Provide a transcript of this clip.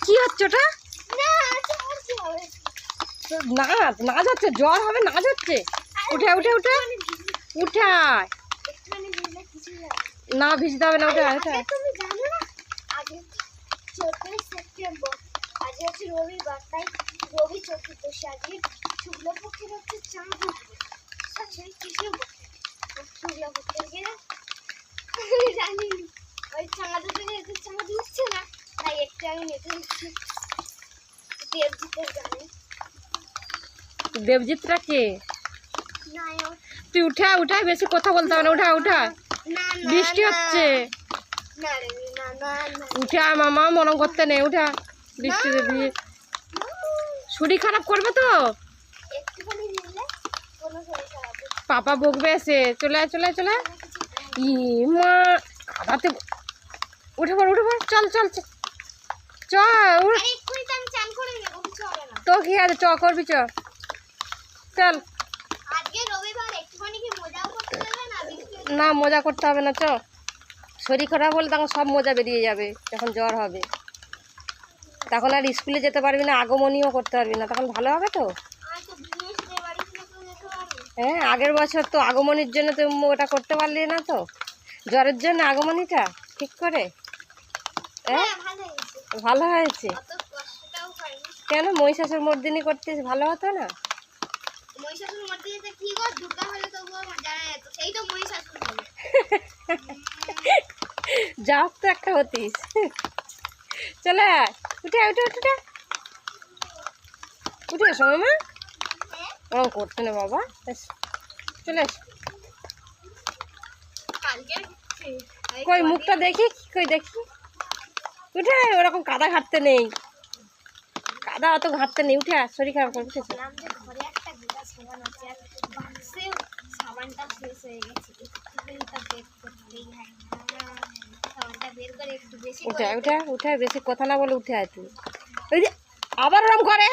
কি হচ্ছে ওটা? নাচ হচ্ছে, জ্বর হবে, নাচ হচ্ছে। উঠে উঠে উঠে উঠায় না, ভিজতে হবে না। উঠে উঠে তুমি জানো না আগে 14 সেপ্টেম্বর, আজ হচ্ছে রবিবার, তাই রবি চতুর্দশী। আজকে শুক্লপক্ষের হচ্ছে চাঁদ উঠবে। সেই শুক্লপক্ষের গেলে জানি ওই চাঁদ উঠে যেহেতু চাঁদ উঠছে না, তাই একটু আমি নেটে দিচ্ছি। দেবজিতের গানে। দেবজিৎরা কে? তুই উঠা উঠা, বেশি কথা বলতে হবে না। উঠা উঠা, বৃষ্টি হচ্ছে। উঠা মামা, মরম করতে নেই। উঠা, বৃষ্টি দিয়ে শরীর খারাপ করবে তো। পাপা বকবে এসে। চলে চলে চলে। ই মা, কাদাতে উঠে পড়, উঠে পড়। চল চল চল, তো কি আছে, চ করবি, চ চল। না, মজা করতে হবে না, চ। শরীর খারাপ হলে তখন সব মজা বেরিয়ে যাবে। যখন জ্বর হবে তখন আর স্কুলে যেতে পারবি না, আগমনীও করতে পারবি না। তখন ভালো হবে তো। হ্যাঁ, আগের বছর তো আগমনীর জন্য তো ওটা করতে পারলি না তো, জ্বরের জন্য আগমনীটা ঠিক করে। হ্যাঁ, ভালো হয়েছে। কেন মহিষাসুর মর্দিনী করতে ভালো হতো না? যাও তো একটা হতিস। চলে উঠে উঠে উঠে উঠে এসো মামা। ও করতে না বাবা, চলে এসো। কই মুখটা দেখি, কই দেখি। উঠে, ওরকম কাদা ঘাটতে নেই, কাদা অত ঘাটতে নেই। উঠে, শরীর খারাপ করে। উঠেছে। উঠে উঠে উঠে, বেশি কথা না বলে উঠে আয় তুই। ওই যে আবার ওরম করে।